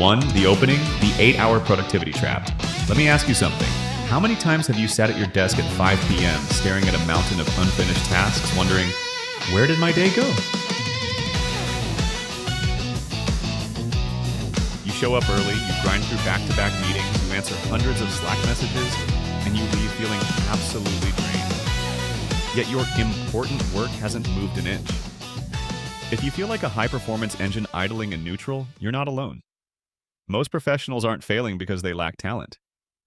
1. The opening, the 8-hour productivity trap. Let me ask you something. How many times have you sat at your desk at 5 p.m. staring at a mountain of unfinished tasks, wondering, where did my day go? You show up early, you grind through back-to-back meetings, you answer hundreds of Slack messages, and you leave feeling absolutely drained. Yet your important work hasn't moved an inch. If you feel like a high-performance engine idling in neutral, you're not alone. Most professionals aren't failing because they lack talent.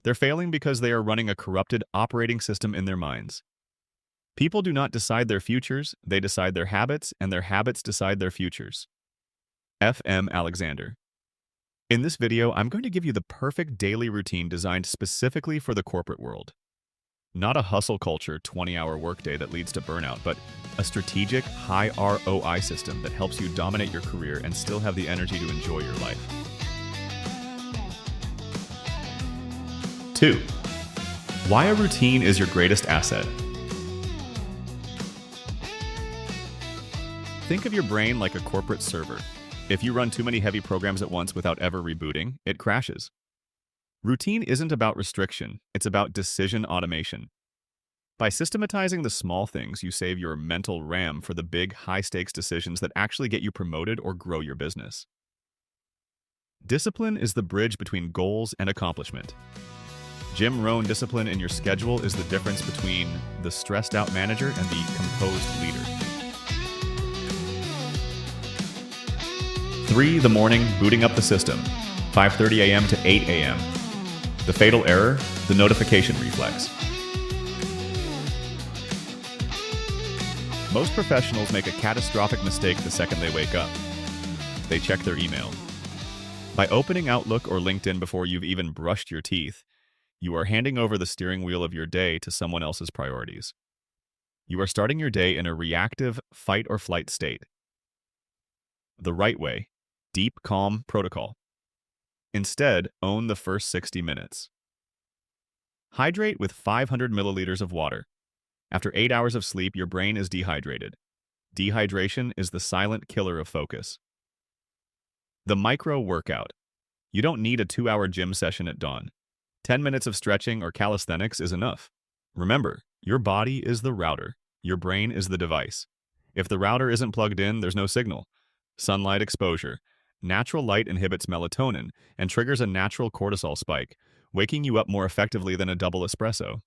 They're failing because they are running a corrupted operating system in their minds. People do not decide their futures, they decide their habits, and their habits decide their futures. F.M. Alexander. In this video, I'm going to give you the perfect daily routine designed specifically for the corporate world. Not a hustle culture 20-hour workday that leads to burnout, but a strategic, high ROI system that helps you dominate your career and still have the energy to enjoy your life. 2. Why a routine is your greatest asset. Think of your brain like a corporate server. If you run too many heavy programs at once without ever rebooting, it crashes. Routine isn't about restriction, it's about decision automation. By systematizing the small things, you save your mental RAM for the big, high-stakes decisions that actually get you promoted or grow your business. Discipline is the bridge between goals and accomplishment. Jim Rohn discipline in your schedule is the difference between the stressed-out manager and the composed leader. 3. The morning, booting up the system, 5:30 a.m. to 8 a.m. The fatal error, the notification reflex. Most professionals make a catastrophic mistake the second they wake up. They check their email. By opening Outlook or LinkedIn before you've even brushed your teeth, you are handing over the steering wheel of your day to someone else's priorities. You are starting your day in a reactive fight or flight state. The right way, deep, calm protocol. Instead, own the first 60 minutes. Hydrate with 500 milliliters of water. After 8 hours of sleep, your brain is dehydrated. Dehydration is the silent killer of focus. The micro workout. You don't need a 2-hour gym session at dawn. 10 minutes of stretching or calisthenics is enough. Remember, your body is the router. Your brain is the device. If the router isn't plugged in, there's no signal. Sunlight exposure. Natural light inhibits melatonin and triggers a natural cortisol spike, waking you up more effectively than a double espresso.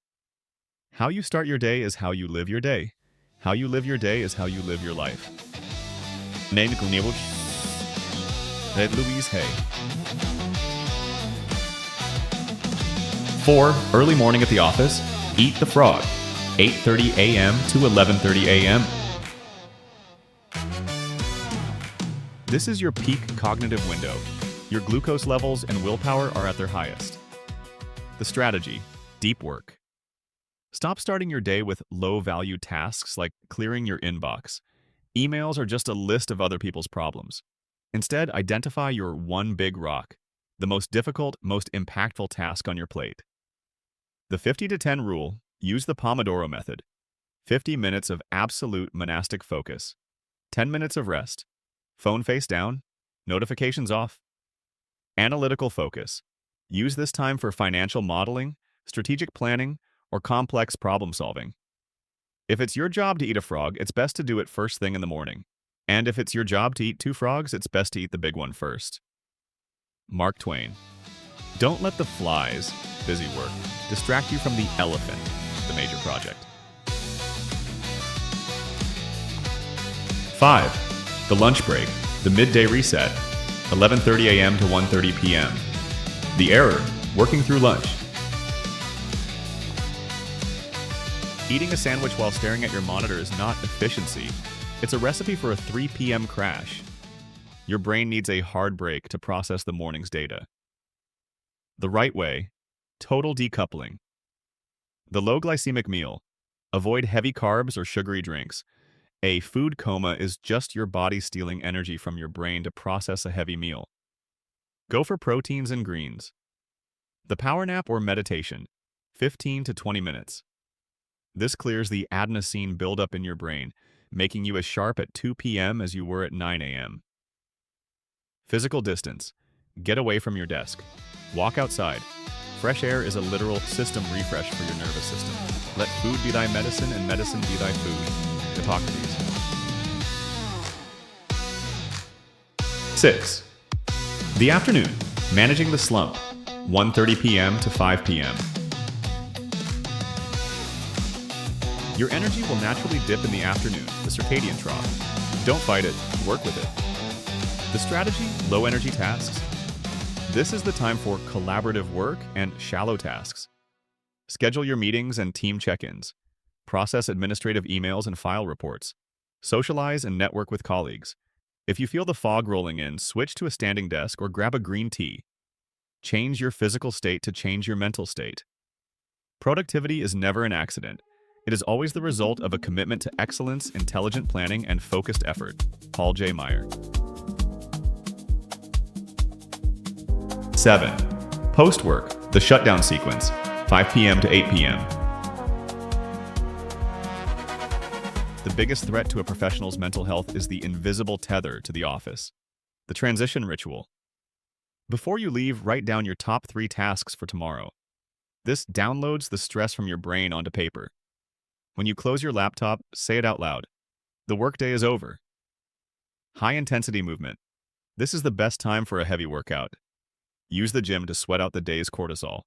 How you start your day is how you live your day. How you live your day is how you live your life. Louise Hay. 4. Early morning at the office. Eat the frog. 8:30 a.m. to 11:30 a.m. This is your peak cognitive window. Your glucose levels and willpower are at their highest. The strategy, deep work. Stop starting your day with low-value tasks like clearing your inbox. Emails are just a list of other people's problems. Instead, identify your one big rock, the most difficult, most impactful task on your plate. The 50-10 rule, use the Pomodoro method. 50 minutes of absolute monastic focus. 10 minutes of rest. Phone face down. Notifications off. Analytical focus. Use this time for financial modeling, strategic planning, or complex problem solving. If it's your job to eat a frog, it's best to do it first thing in the morning. And if it's your job to eat 2 frogs, it's best to eat the big one first. Mark Twain. Don't let the flies, busy work, distract you from the elephant, the major project. 5. The lunch break, the midday reset, 11:30 a.m. to 1:30 p.m. The error, working through lunch. Eating a sandwich while staring at your monitor is not efficiency. It's a recipe for a 3 p.m. crash. Your brain needs a hard break to process the morning's data. The right way, total decoupling. The low glycemic meal. Avoid heavy carbs or sugary drinks. A food coma is just your body stealing energy from your brain to process a heavy meal. Go for proteins and greens. The power nap or meditation, 15 to 20 minutes. This clears the adenosine buildup in your brain, making you as sharp at 2 p.m. as you were at 9 a.m. Physical distance. Get away from your desk. Walk outside. Fresh air is a literal system refresh for your nervous system. Let food be thy medicine and medicine be thy food. Hippocrates. 6. The afternoon. Managing the slump. 1:30 p.m. to 5 p.m. Your energy will naturally dip in the afternoon, the circadian trough. Don't fight it, work with it. The strategy, low energy tasks. This is the time for collaborative work and shallow tasks. Schedule your meetings and team check-ins. Process administrative emails and file reports. Socialize and network with colleagues. If you feel the fog rolling in, switch to a standing desk or grab a green tea. Change your physical state to change your mental state. Productivity is never an accident. It is always the result of a commitment to excellence, intelligent planning, and focused effort. Paul J. Meyer. 7. Post-work, the shutdown sequence, 5 p.m. to 8 p.m. The biggest threat to a professional's mental health is the invisible tether to the office. The transition ritual. Before you leave, write down your top 3 tasks for tomorrow. This downloads the stress from your brain onto paper. When you close your laptop, say it out loud. The workday is over. High-intensity movement. This is the best time for a heavy workout. Use the gym to sweat out the day's cortisol.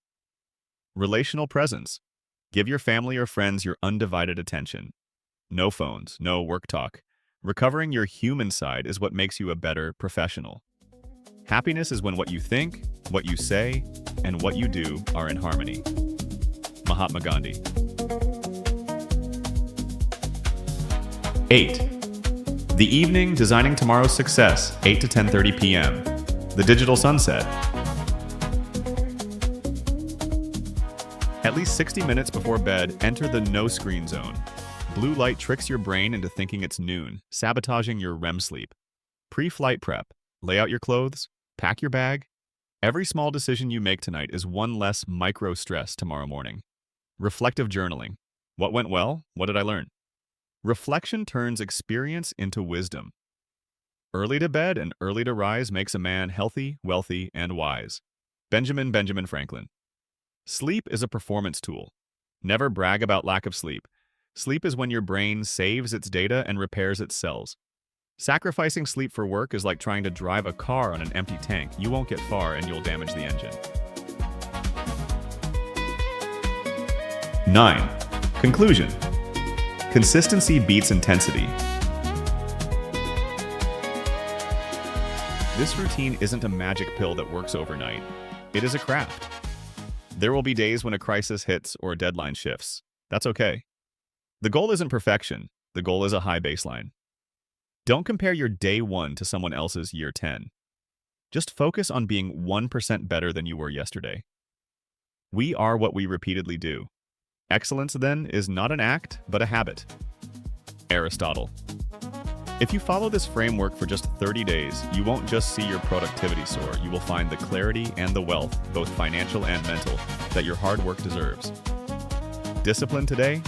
Relational presence. Give your family or friends your undivided attention. No phones, no work talk. Recovering your human side is what makes you a better professional. Happiness is when what you think, what you say, and what you do are in harmony. Mahatma Gandhi. 8. The evening, designing tomorrow's success, 8 to 10:30 p.m. The digital sunset. At least 60 minutes before bed, enter the no-screen zone. Blue light tricks your brain into thinking it's noon, sabotaging your REM sleep. Pre-flight prep. Lay out your clothes. Pack your bag. Every small decision you make tonight is one less micro-stress tomorrow morning. Reflective journaling. What went well? What did I learn? Reflection turns experience into wisdom. Early to bed and early to rise makes a man healthy, wealthy, and wise. Benjamin Franklin. Sleep is a performance tool. Never brag about lack of sleep. Sleep is when your brain saves its data and repairs its cells. Sacrificing sleep for work is like trying to drive a car on an empty tank. You won't get far and you'll damage the engine. 9. Conclusion. Consistency beats intensity. This routine isn't a magic pill that works overnight. It is a craft. There will be days when a crisis hits or a deadline shifts. That's okay. The goal isn't perfection. The goal is a high baseline. Don't compare your day 1 to someone else's year 10. Just focus on being 1% better than you were yesterday. We are what we repeatedly do. Excellence, then, is not an act, but a habit. Aristotle. If you follow this framework for just 30 days, you won't just see your productivity soar, you will find the clarity and the wealth, both financial and mental, that your hard work deserves. Discipline today,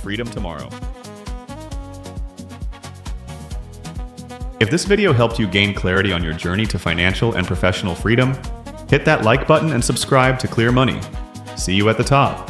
freedom tomorrow. If this video helped you gain clarity on your journey to financial and professional freedom, hit that like button and subscribe to Clear Money. See you at the top.